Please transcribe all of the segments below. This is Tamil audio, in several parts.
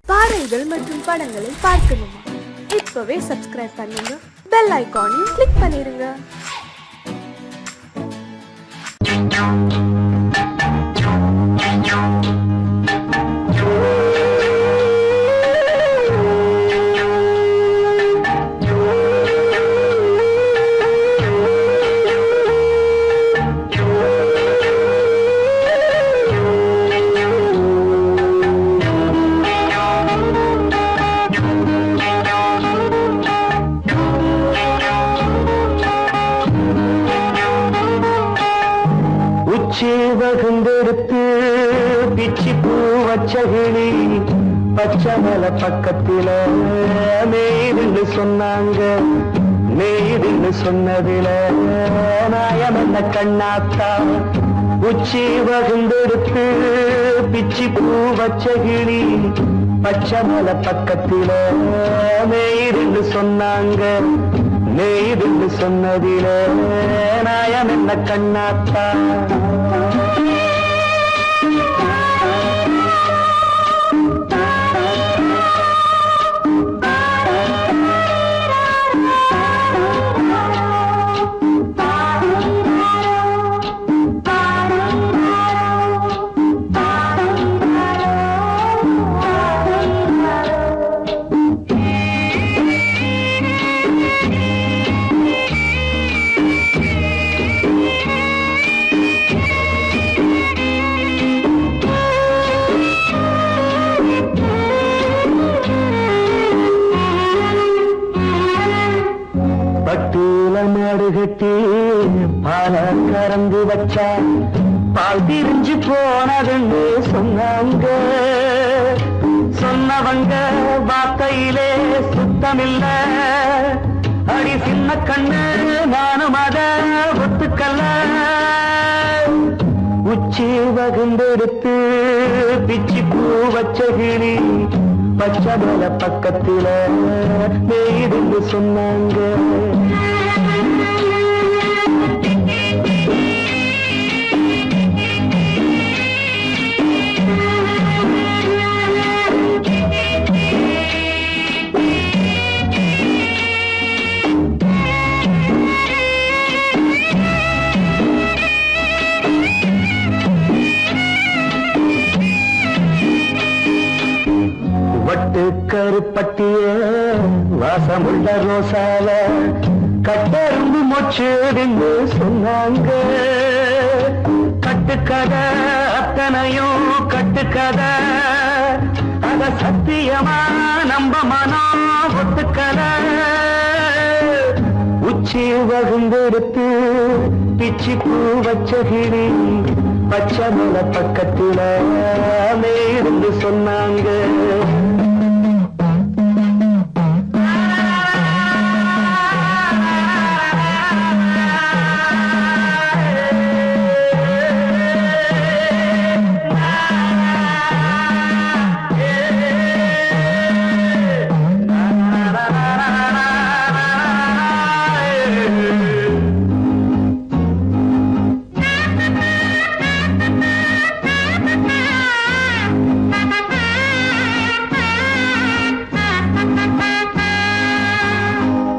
பாடல்கள் மற்றும் படங்களை பார்க்கணுமா? இப்பவே சப்ஸ்கிரைப் பண்ணுங்க, பெல் ஐகானையும் கிளிக் பண்ணிருங்க. வகுந்தெடுத்து பிச்சி பூ வச்சகிளி பச்சமல பக்கத்தில மேய்துன்னு சொன்னாங்க. மேய்துன்னு சொன்னதில நாயம் என்ன கண்ணாத்தா. உச்சி வகுந்தெடுத்து பிச்சி பூ வச்சகிளி பச்சமல பக்கத்தில மேய்துன்னு சொன்னாங்க. மேய்துன்னு சொன்னதில நாயம் என்ன கண்ணாத்தா. மாடு கட்டி பால கறந்து வச்சா பால் திரிஞ்சு போனதுன்னு சொன்னாங்க. சொன்னவங்க வார்த்தையிலே சுத்தமில்ல. அடி சின்ன கண்ணு நானும் அத ஒத்துக்கல்ல. உச்சி வகுந்தெடுத்து பிச்சி பூ வச்சகிளி பச்சமல பக்கத்தில மேய்துன்னு சொன்னாங்க. வட்டு கருப்பட்டிய வாசமுள்ள ரோசால கட்டருந்து மொச்சுன்னு சொன்னாங்க. கட்டுக்கதை அத்தனையும் கட்டுக்கதை, அத சத்தியமா நம்ப மனம் ஒத்துக்கதை. உச்சி வகுந்தெடுத்து பிச்சி பூ வச்சகிளி பச்சமல பக்கத்தில மேய்ந்து சொன்னாங்க.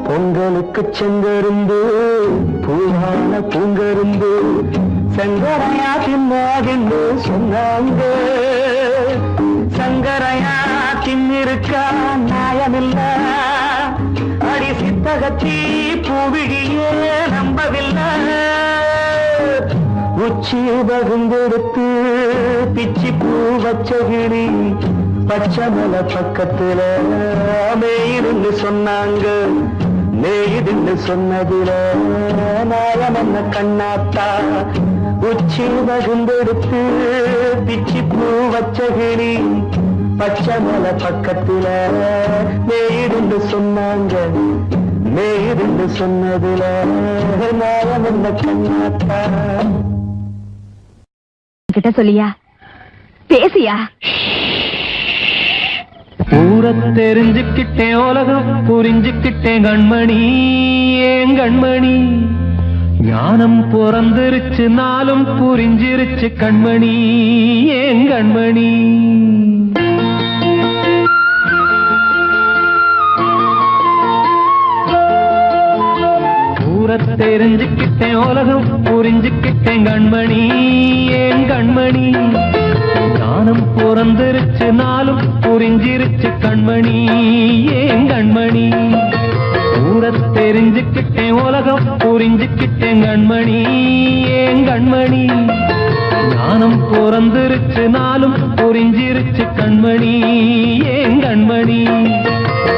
பொங்கலுக்கு செங்கருந்து பூவான பூங்கருந்து சங்கரையா தின்னாதின்னு சொன்னாங்க. சங்கரையா தின்னிருக்கா நியாயமில்ல. அடி சித்தகத்தி பூவிழியே நம்பவில்லை. உச்சி வகுந்தெடுத்து பிச்சி பூ வச்சகிளி பச்சமல பக்கத்தில மேய்துன்னு சொன்னாங்க. மேய்துன்னு சொன்னதில நாயம் என்ன கண்ணாத்தா. உச்சி வகுந்தெடுத்து பிச்சி பூ வச்சகிளி பச்சமல பக்கத்தில மேய்துன்னு சொன்னாங்க. மேய்துன்னு சொன்னதில நாயம் என்ன கண்ணாத்தா. கிட்ட சொல்லியா பேசியா? ஊர தெரிஞ்சுக்கிட்டேன், உலகம் புரிஞ்சுக்கிட்டேன் கண்மணி. ஏன் கண்மணி ஞானம் பிறந்திருச்சு, நாளும் புரிஞ்சிருச்சு கண்மணி. ஏன் கண்மணி தெரிஞ்சுக்கிட்டேன் உலகம் புரிஞ்சுக்கிட்டேன் கண்மணி ஏன் கண்மணி ஞானம் பிறந்திருச்சு நாளும் புரிஞ்சிருச்சு கண்மணி ஏன் கண்மணி ஊரை தெரிஞ்சுக்கிட்டேன் உலகம் புரிஞ்சுக்கிட்டேன் கண்மணி ஏன் கண்மணி ஞானம் பிறந்திருச்சு நாளும் புரிஞ்சிருச்சு கண்மணி ஏன் கண்மணி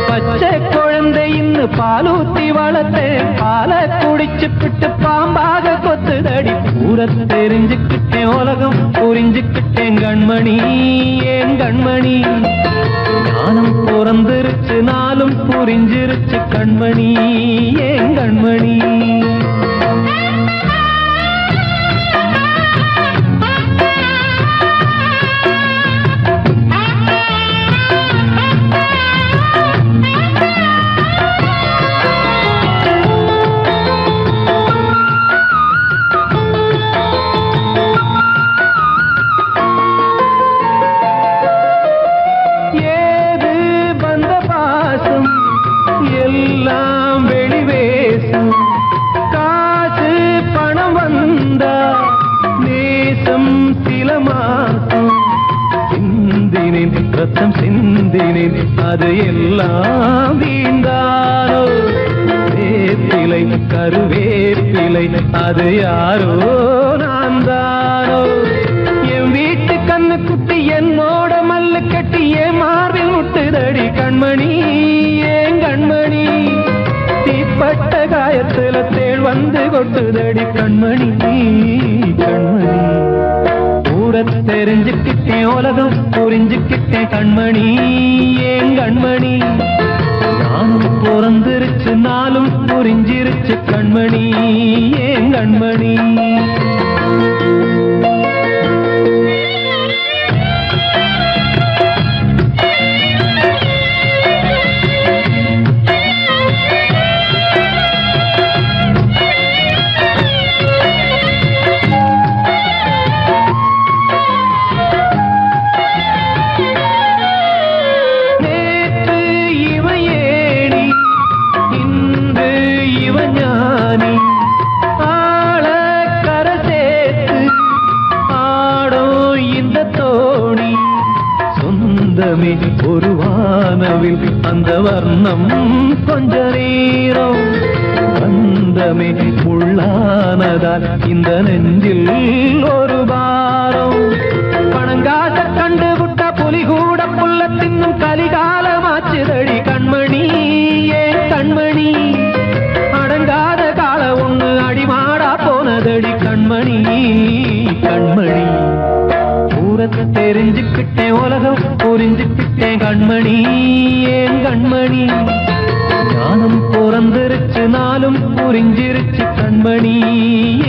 பச்சை குழந்தை இன்னும் பாலூத்தி வளர்த்தேன் பாலை குடிச்சு பிட்டு பாம்பாக கொத்துதடி ஊரை தெரிஞ்சுக்கிட்டேன் உலகம் புரிஞ்சுக்கிட்டேன் கண்மணி ஏன் கண்மணி ஞானம் பிறந்திருச்சு நாளும் புரிஞ்சிருச்சு கண்மணி ஏன் கண்மணி எல்லாம் வெளிவேசம் காசு பணம் வந்தா நேசம் சில மாசம் சிந்தினேன் ரத்தம் சிந்தினேன் அது எல்லாம் வீண்டாரோ வேப்பிலை கருவேப்பிலை அது யாரோ நான் தானோ என் வீட்டு கண்ணு குட்டி என்னோட மல்லு கட்டி என் மார்பில் முட்டுதடி கண்மணி ஏன் கண்மணி தீப்பட்ட காயத்துல தேள் வந்து கொட்டுதடி கண்மணி கண்மணி ஊரை தெரிஞ்சுக்கிட்டேன் உலகம் புரிஞ்சுக்கிட்டேன் கண்மணி ஏன் கண்மணி ஞானம் பிறந்திருச்சு நாளும் புரிஞ்சிருச்சு கண்மணி ஏன் கண்மணி ஒரு வானவில் அந்த வர்ணம் கொஞ்ச நேரம் பந்தமே முள்ளானதால் இந்த நெஞ்சில் ஒரு பாரம் பணங்காட்ட கண்டு விட்ட புலி கூட புல்ல தின்னும் கலிகாலமாச்சுதடி கண்மணி ஏன் கண்மணி அடங்காத கால ஒண்ணு அடிமாடா போனதடி கண்மணி கண்மணி தெரிஞ்சுக்கிட்டேன் உலகம் புரிஞ்சுக்கிட்டேன் கண்மணி ஏன் கண்மணி ஞானம் பிறந்திருச்சு நாளும் புரிஞ்சிருச்சு கண்மணி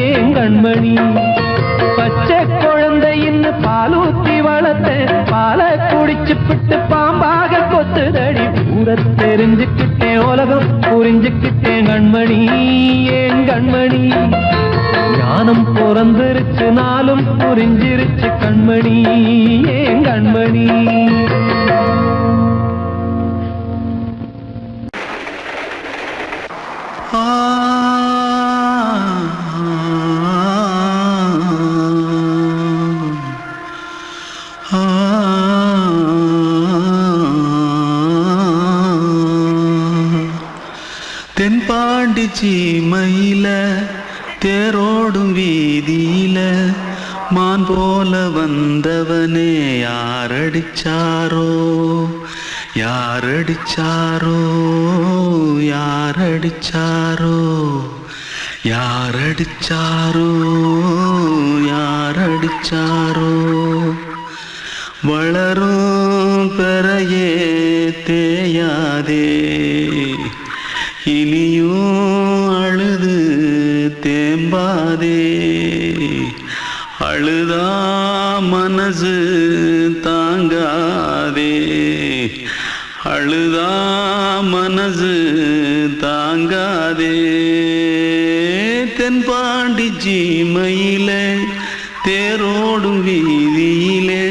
ஏன் கண்மணி பச்சை குழந்தை இன்னும் பாலூத்தி வளர்த்தேன் பாலை குடிச்சு பிட்டு பாம்பாக கொத்துதடி ஊரை தெரிஞ்சுக்கிட்டேன் உலகம் புரிஞ்சுக்கிட்டேன் கண்மணி ஏன் கண்மணி ஞானம் பிறந்திருச்சு நாளும் புரிஞ்சிருச்சு கண்மணி ஏன் கண்மணி தென்பாண்டி சீமையில தேரோடும் வீதியில மான் போல வந்தவனே யாரடிச்சாரோ யாரடிச்சாரோ யாரடிச்சாரோ யாரடிச்சாரோ யாரடிச்சாரோ வளரும் பெறையே தேயாதே இனியும் அழுது தேம்பாதே அழுதா மனசு தாங்காதே அழுதா மனசு தாங்காதே தென்பாண்டி சீமையிலே தேரோடும் வீதியிலே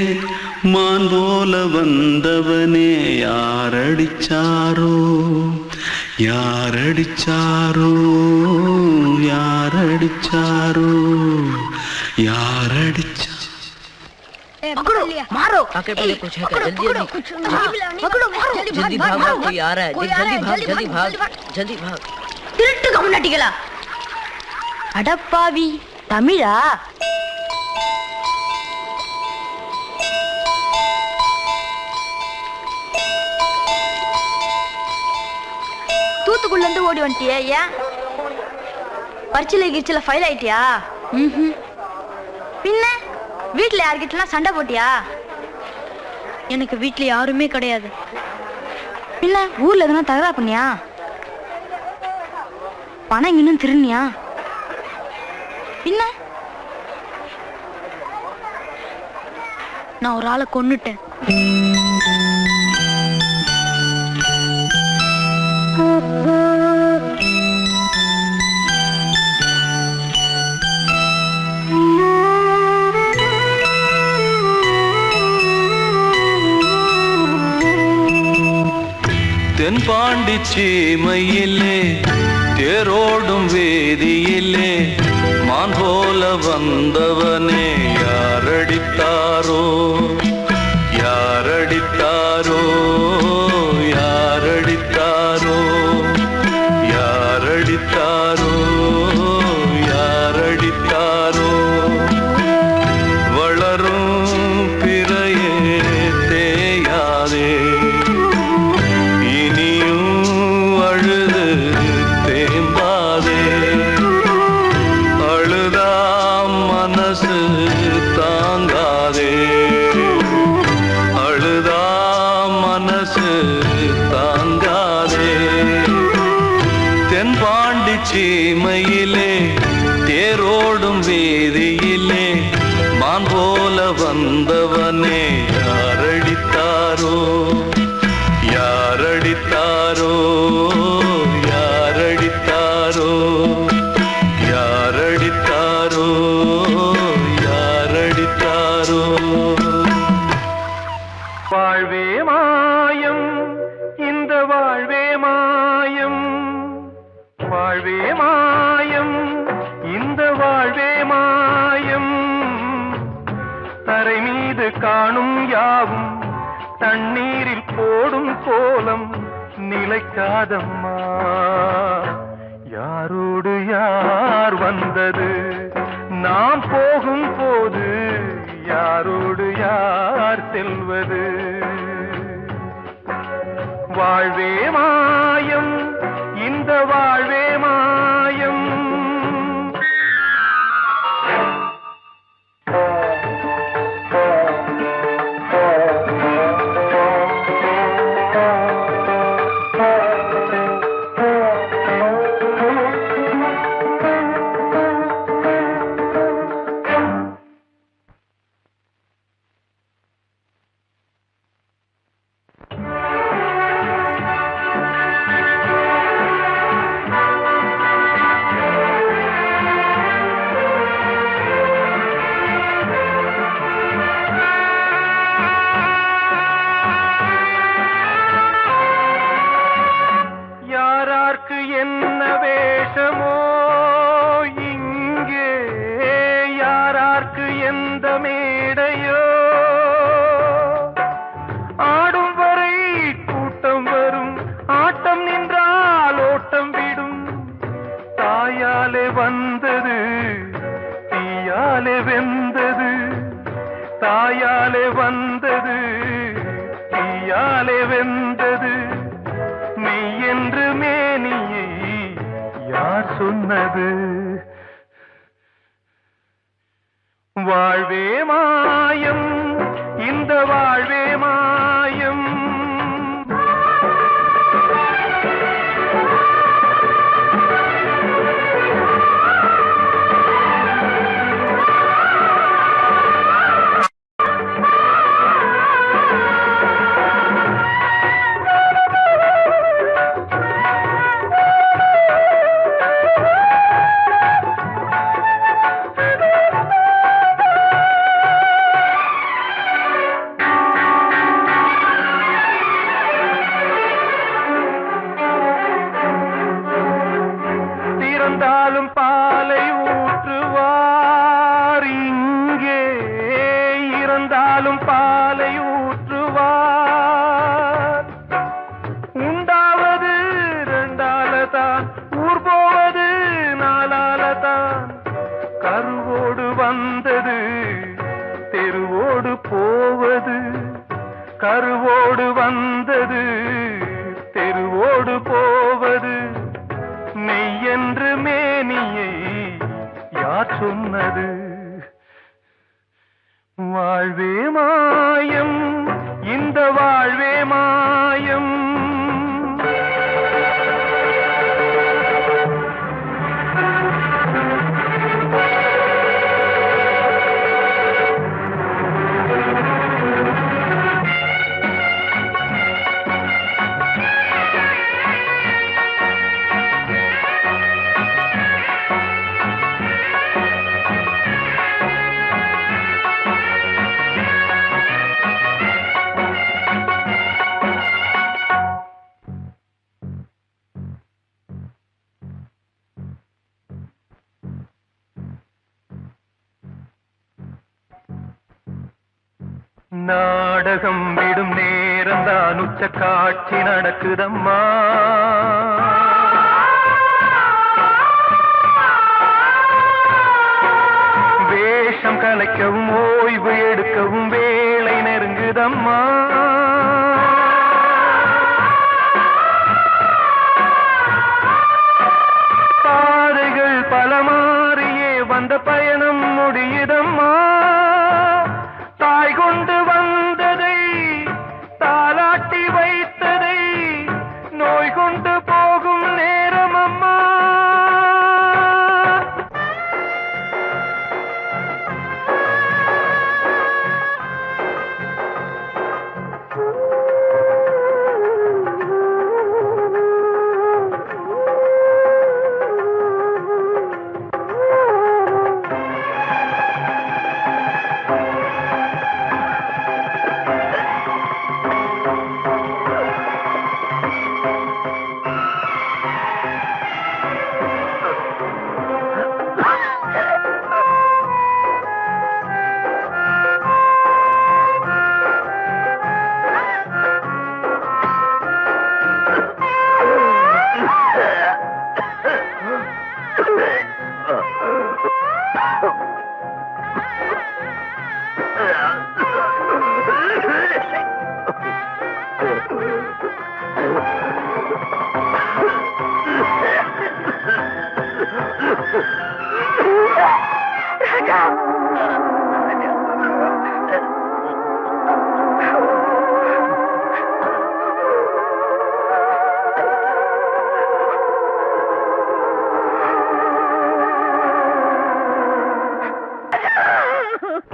மான் போல வந்தவனே யாரடிச்சாரோ யாரடிச்சாரோ யாரடிச்சாரோ யாரடிச்சா मारो आके पहले कुछ है क्या जल्दी पकड़ो मारो जल्दी भाग भाग कोई आ रहा है जल्दी भाग திருட்டு கம்யூனிட்டிகளா அடப்பாவி தமிழா தூத்துக்குள்ள இருந்து ஓடி வந்துட்டியா ஏன் பரிச்சையில கிரிச்சில ஃபைல் ஆயிட்டியா பின்ன வீட்டுல யார்கிட்டலாம் சண்டை போட்டியா எனக்கு வீட்டுல யாருமே கிடையாது பின்ன ஊர்ல எதுனா தகராறு பண்ணியா பணம் இன்னும் திருநியா பின்ன நான் ஒரு ஆளை கொன்னுட்டேன் தென்பாண்டி சீமையிலே தேரோடும் வேதியிலே மான் போல வந்தவனே யாரடித்தாரோ யாரடித்தாரோ யாரடித்தாரோ யாரடித்தாரோ யாரடித்தாரோ வளரும் பிறையே தேயாதே சீமையிலே தேரோடும் வேதியிலே மான் போல வந்தவனே யாரடித்தாரோ யாரடித்தாரோ யாரடித்தாரோ யாரடித்தாரோ யாரடித்தாரோ வாழ்வே மாயம் இந்த வாழ்வே மாயம் வாழ்வே மாயம் இந்த வாழ்வே மாயம் தரை மீது காணும் யாவும் தண்ணீரில் போடும் கோலம் நிலைக்காதம்மா யாரோடு யார் வந்தது நாம் போகும் போது யாரோடு யார் செல்வது வாழ்வே மாயம் இந்த வாழ்வே மாயம் தாயாலே வந்தது தீயாலே வெந்தது மெய் என்று மேனியை யார் சொன்னது வாழ்வே மாயம் இந்த வாழ்வே மாயம் மாயம் நாடகம் விடும் நேரம் தான் உச்ச காட்சி நடக்குதம்மா வேஷம் கலைக்கவும் ஓய்வு எடுக்கவும் வேளை நெருங்குதம்மா பாதைகள் பல மாறியே வந்த பயணம் முடியுதம்மா தாய் கொண்டு வந்ததை தாலாட்டி வைத்ததை நோய் கொண்டு போகும் நேரம் அம்மா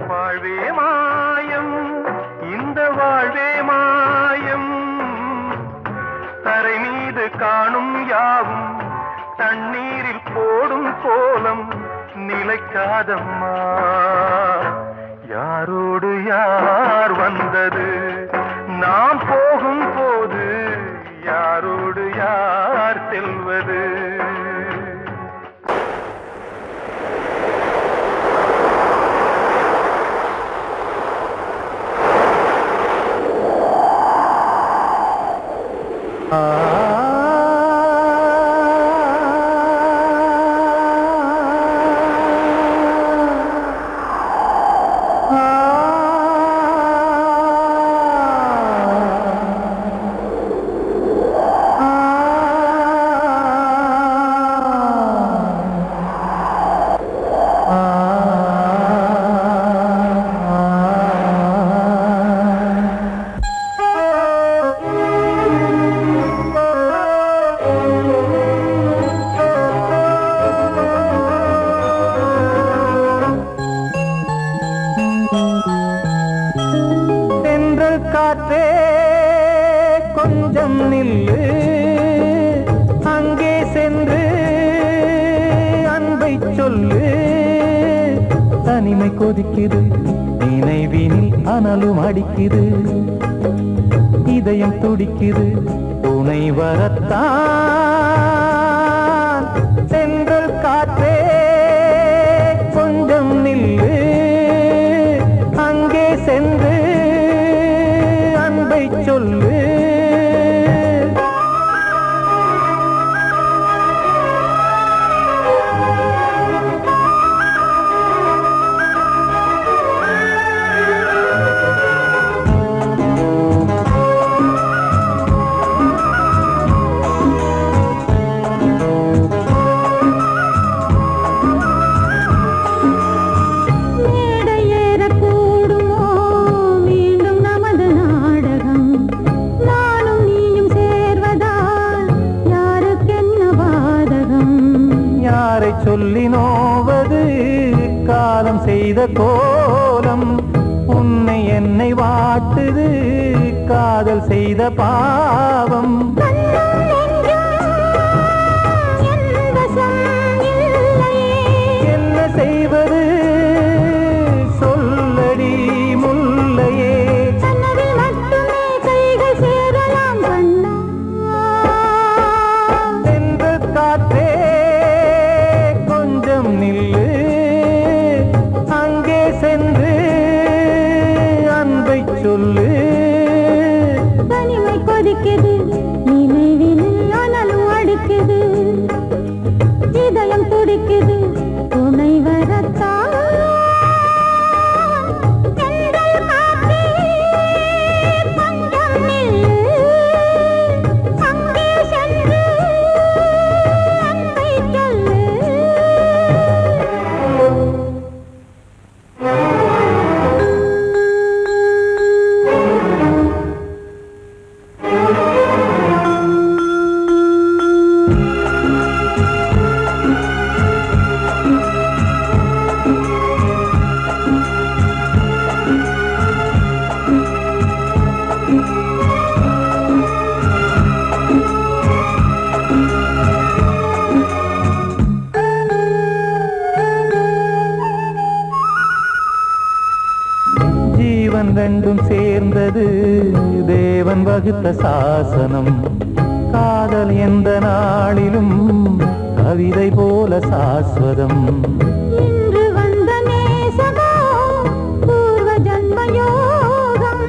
வாழ்வே மாயம் இந்த வாழ்வே மாயம் தரை மீது காணும் யாவும் தண்ணீரில் போடும் கோலம் நிலைக்காதம்மா யாரோடு யார் வந்தது நாம் போகும் போது யாரோடு யார் செல்வது காற்றே கொஞ்சம் நில்லு அங்கே சென்று அன்பை சொல்லு தனிமை கொதிக்குது நினைவினில் அனலும் அடிக்குது இதயம் துடிக்குது துணை வரத்தான் சென்றல் காற்றே கொஞ்சம் நில்லு அங்கே சென்று அன்பை சொல்லு யாரை சொல்லி நோவது காலம் செய்த கோலம் உன்னை என்னை வாட்டுது காதல் செய்த பாவம் என்ன செய்வது சொல்லடி முல்லையே சென்று காற்றே கொஞ்சம் நில்லு அங்கே சென்று அன்பை சொல்லு தனிமை கொதிக்குது நினைவினில் ஆனாலும் அடிக்குது இதயம் துடிக்குது துணை வரத்தான் ஜீவன் ரெண்டும் சேர்ந்தது தேவன் வகுத்த சாசனம் காதல் எந்த நாளிலும் கவிதை போல சாஸ்வதம் இன்று வந்த நேசமோ பூர்வ ஜன்ம யோகம்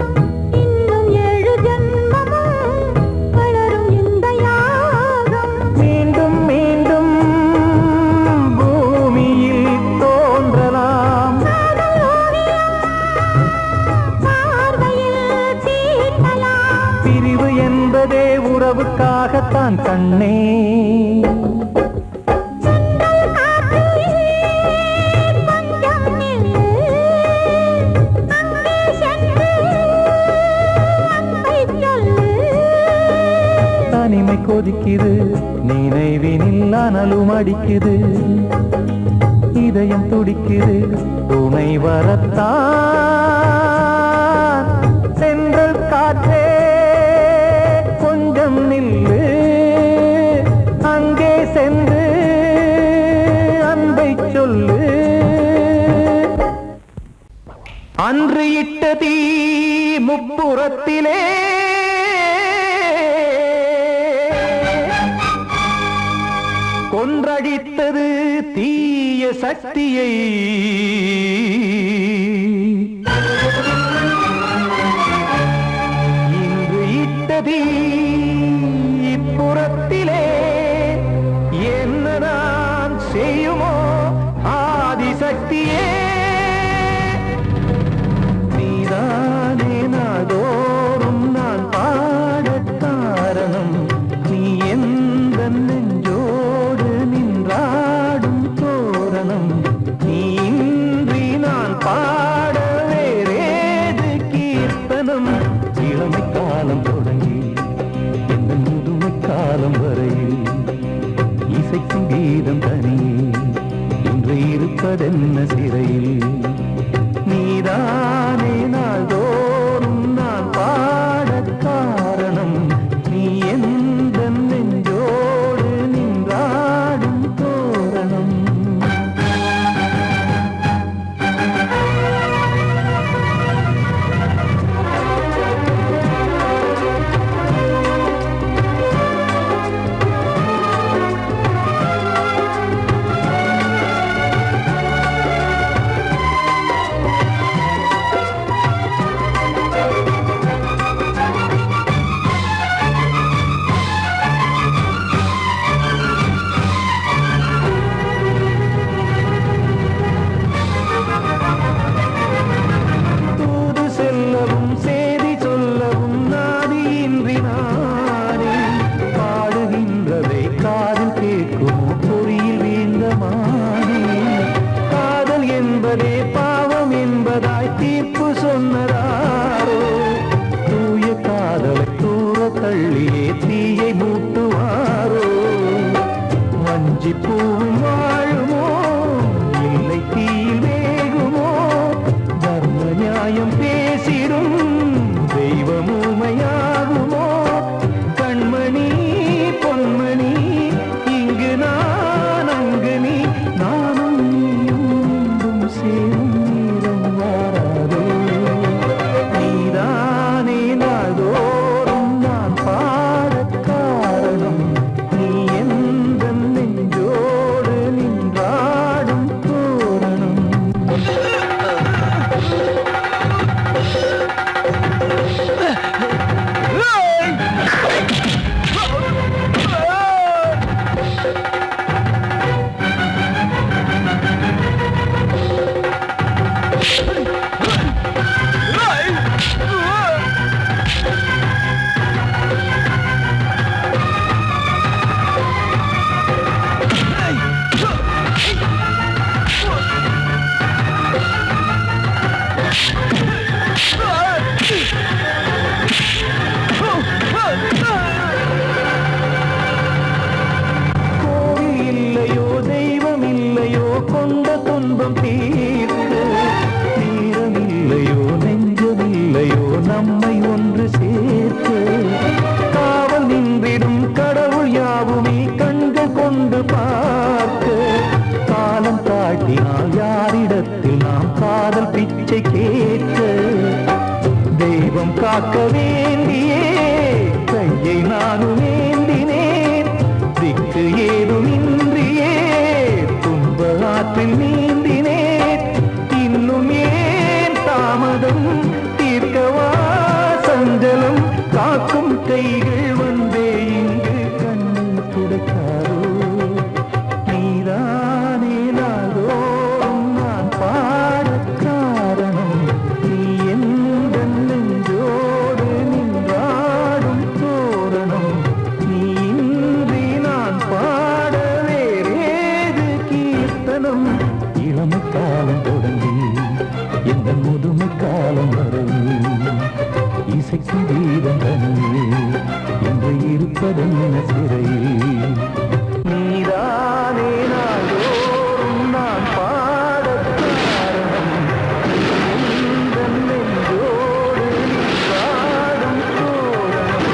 இன்னும் 7 ஜன்மமும் வளரும் இந்த யாகம் மீண்டும் மீண்டும் பூமியில் தோன்றலாம் பிரிவு என்பதே உறவுக்காகத்தான் கண்ணே தனிமை கொதிக்குது நினைவினில் அனலும் அடிக்குது இதயம் துடிக்குது துணை வரத்தான் சென்றல் காற்றே கொஞ்சம் நில்லு அங்கே சென்று அன்பை சொல்லு அன்று இட்ட தீ முப்புறத்திலே கொன்றடித்தது தீய சக்தியை இன்று இட்டதி இப்புறத்திலே என்ன நான் செய்யுமோ ஆதிசக்தியே நீதானே நாடோறும் நான் பாடக் காரணம் நீ எந்த நெஞ்சோடு நின்றாடும் தோரணம் நீ இன்றி நான் பாட வேறேது கீர்த்தனம் இளமை காலம் தொடங்கி எந்த முதுமை காலம் வரையில் இசைக்கும் கீதம் தனியே இன்று இருப்பதென்ன சிறையில் நீதானே நாள்தோறும் நான் பாடக் காரணம் நீ எந்த நெஞ்சோடு நின்றாடும் தோரணம் தூது செல்லவும் சேதி சொல்லவும் நாதியின்றி நானே பாடுகின்றதை காதில் கேட்கும் பொறியில் வீழ்ந்த மானே காதல் என்பதே பாவம் என்பதாய் தீர்ப்பு சொன்னதாரோ தூய காதலை தூர தள்ளியே தீயை மூட்டுவாரோ வஞ்சி பூவும் வாழும் பிச்சை கேட்க தெய்வம் காக்க வேண்டியே கையை நானும் ஏந்தினேன் திக்கு ஏதுமின்றியே துன்ப ஆற்றில் நீந்தினேன் இன்னும் ஏன் தாமதம் தீர்க்கவா சஞ்சலம் காக்கும் கைகள் வந்தே இங்கு கண்ணை துடைக்காரோ நீதானே நாள்தோறும் நான் பாடக் காரணம் நீ எந்த நெஞ்சோடு நின்றாடும் தோரணம் நீ இன்றி நான் பாட வேறேது கீர்த்தனம் இளமை காலம் தொடங்கி எந்த முதுமை காலம் வரை இசைக்கும் கீதம் தனியே என்று இருப்பதென்ன சிறையில் நீதானே நாள்தோறும் நான் பாடக் காரணம் எந்த நெஞ்சோடு நின்றாடும் தோரணம்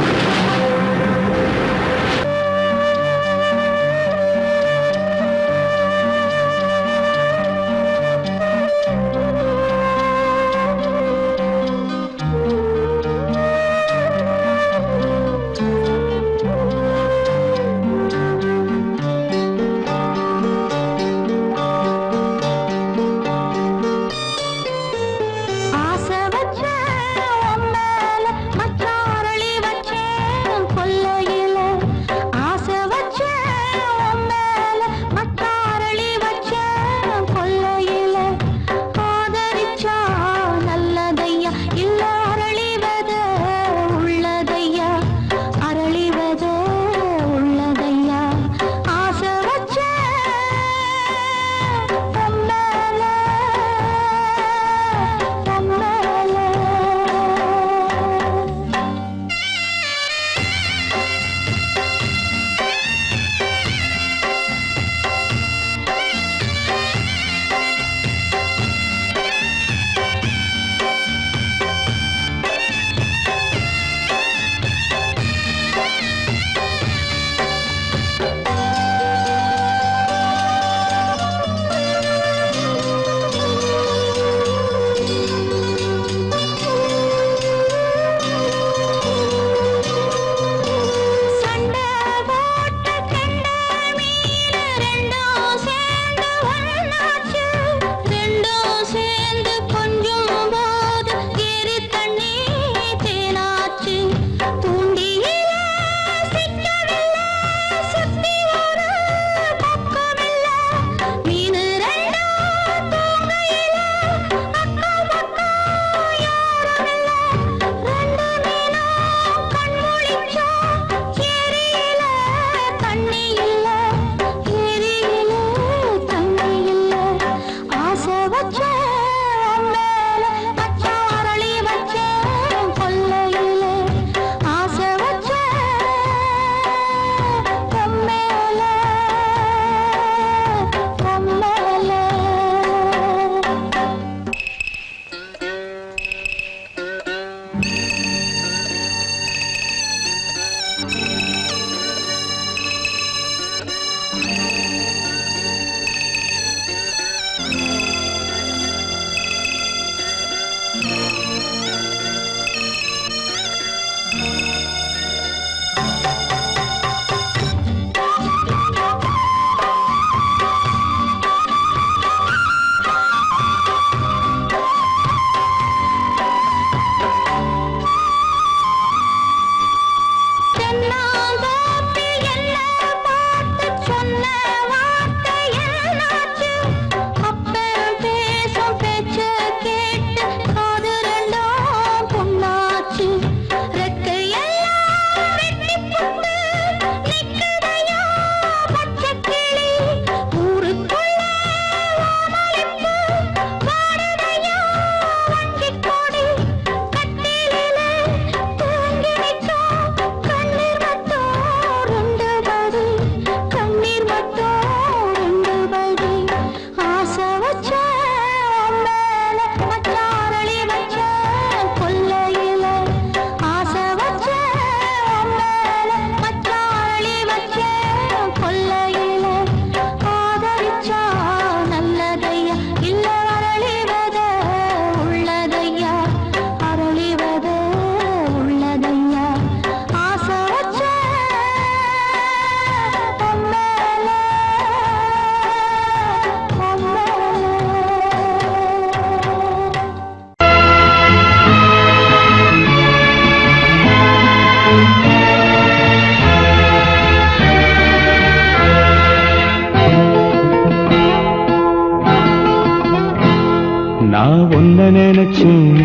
ஒன்ன நினைச்சேன்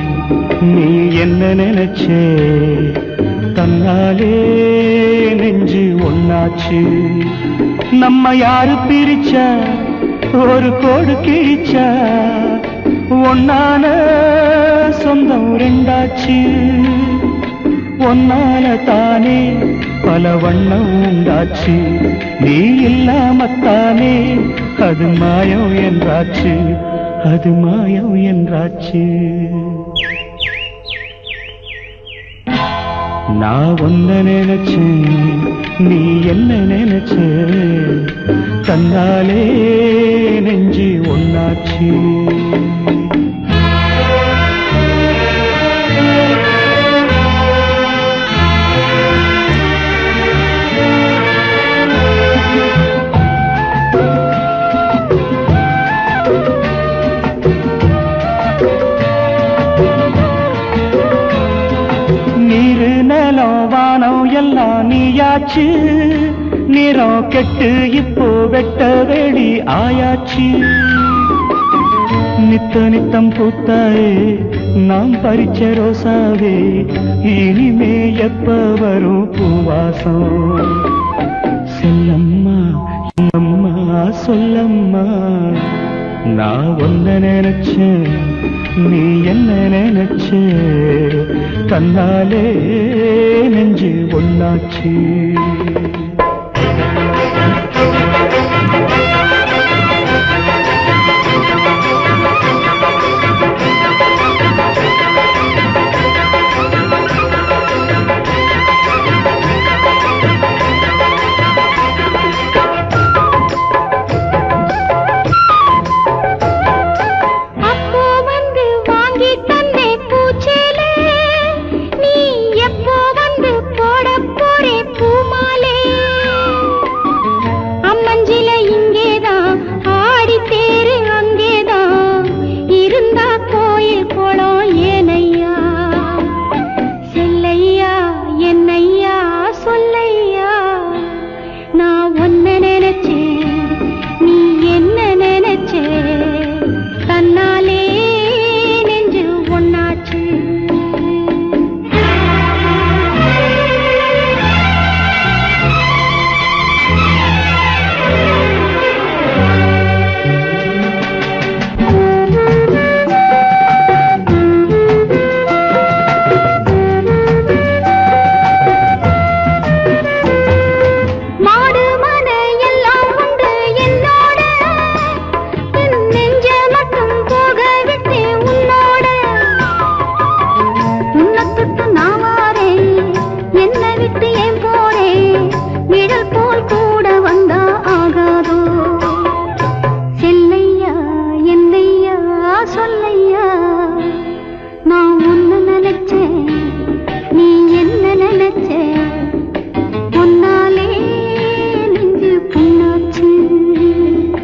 நீ என்ன நினைச்சே தன்னாலே நெஞ்சு ஒன்னாச்சு நம்ம யாரு பிரிச்சா ஒரு கோடு கிழிச்சா ஒன்னான சொந்தம் ரெண்டாச்சு ஒன்னால தானே பல வண்ணம் உண்டாச்சு நீ இல்லாமத்தானே அது மாயம் என்றாச்சு அது மாயம் என்றாச்சு நான் ஒன்ன நினைச்சேன் நீ என்ன நினைச்ச தன்னாலே நெஞ்சு ஒன்னாச்சு எல்லாம் நீயாச்சு நிறம் கெட்டு இப்போ வெட்ட வெளி ஆயாச்சு நித்த நித்தம் பூத்தாயே நாம் பறிச்ச ரோசாவே இனிமே எப்ப வரும் பூவாசம் செல்லம்மா அம்மா சொல்லம்மா நான் ஒன்ன நினைச்சேன் நீ என்ன நினைச்ச தன்னாலே நெஞ்சு ஒன்னாச்சு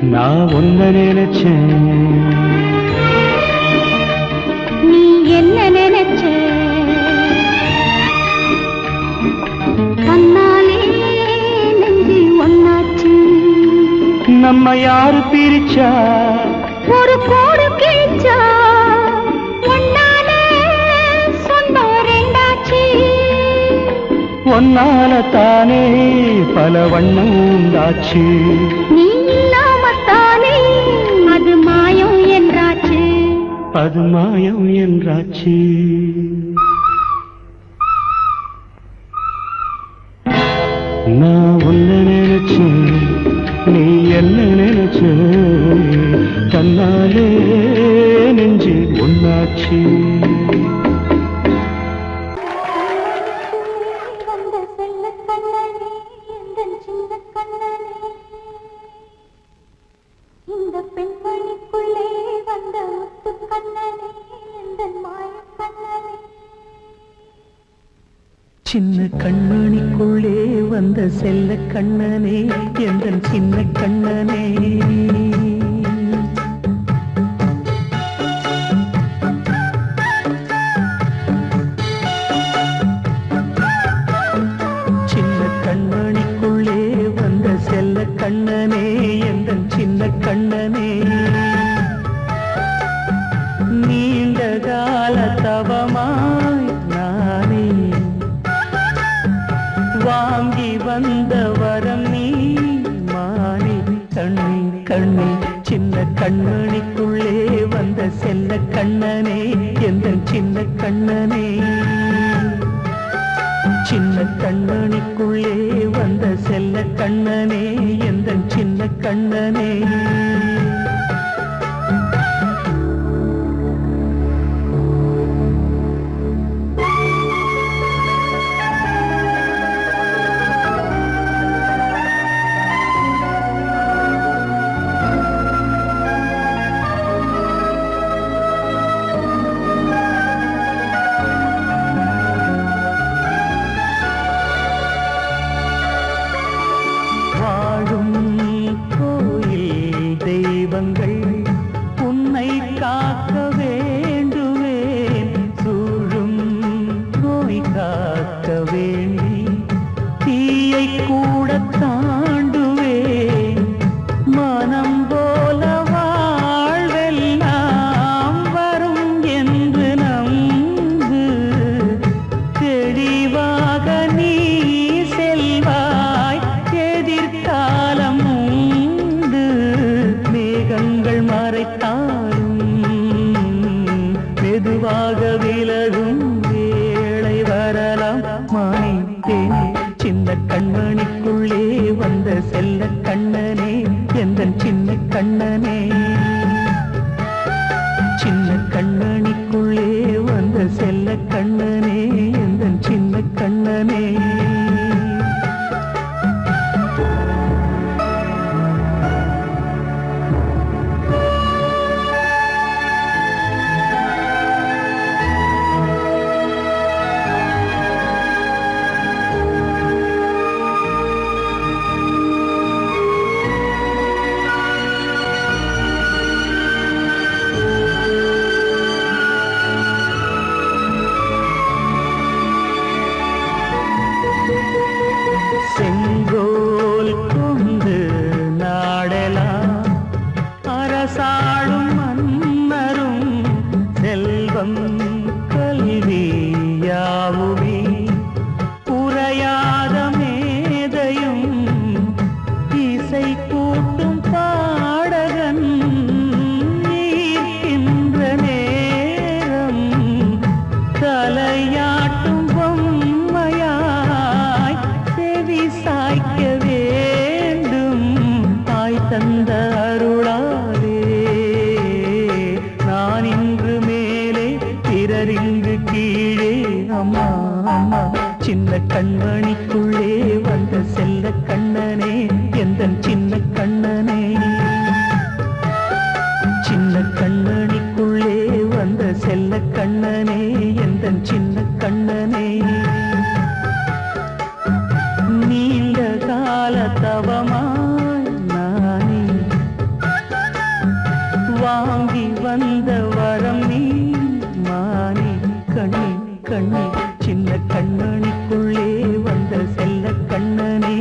நான் ஒன்ன நினைச்சேன் நீ என்ன நினைச்ச கண்ணாலே நெஞ்சு ஒன்னாச்சு நம்ம யாரு பிரிச்சா ஒரு கோடு கிழிச்சா ஒன்னாலே சொந்தம் ரெண்டாச்சு ஒன்னால தானே பல வண்ணம் உண்டாச்சு நீ அது மாயம் என்றாச்சு அது மாயம் என்றாச்சு நான் ஒன்ன நினைச்சேன் நீ என்ன நினைச்ச தன்னாலே நெஞ்சு ஒன்னாச்சு இந்த பெண்மணிக்குள்ளே வந்த முத்து கண்ணனே இந்த மாய கண்ணனே சின்ன கண்மணிக்குள்ளே வந்த செல்ல கண்ணனே எந்தன் சின்ன கண்ணனே சின்ன கண்மணிக்குள்ளே வந்த செல்ல கண்ணனே எந்தன் சின்ன கண்ணனே நீ கால தவமாய் நானே வாங்கி வந்த வரம் நீ மானே. கண்ணே கண்ணே சின்ன கண்மணிக்குள்ளே வந்த செல்ல கண்ணனே எந்த சின்ன கண்ணனே. சின்ன கண்ணனுக்குள்ளே வந்த செல்ல கண்ணனே எந்த சின்ன கண்ணனே. தெய்வங்கள் உன்னை காக்க வேண்டுவேன் சூழும் நோய் காக்க வேண்டி தீயை கூட தாண்டுவேன் மனம் போல வாழ்வெல்லாம் வரும் என்று நம்பு தெளிவாக நீ செல்வாய் எதிர்காலம் மேகங்கள் மறைத்தாலும் மெதுவாக விலகும் வேளை வரலாம் மானே. சின்ன கண்மணிக்குள்ளே வந்த செல்ல கண்ணனே எந்த சின்ன கண்ணனே. சின்ன கண்ணனிக்குள்ளே வந்த செல்ல கண்ணனே எந்த சின்ன கண்ணனே. செங்கோல் கொண்டு நாடலாம் அரசாளும் மன்னரும் செல்வம் கல்வி யாவுமே உரையாத மேதையும் இசை கூட்டும் பாடகன் ஈர்க்கின்ற நேரம் தலையாட்டும் பொம்மையாய் செவி சாய்க்க வேண்டும் தாய் தந்த அருளாலே நான் இன்று மேலே பிறரிங்கு கீழே. அம்மா அம்மா சின்ன கண்மணிக்குள்ளே வந்த செல்ல கண்ணனே எந்த சின்ன கண்ணனே. சின்ன கண்ணனிக்குள்ளே வந்த செல்ல கண்ணனே எந்த சின்ன கண்ணனே. நீண்ட கால தவமாய் நானே வாங்கி வந்த வரம் நீ மானே. கண்ணே கண்ணே சின்ன கண்ணனிக்குள்ளே வந்த செல்ல கண்ணனே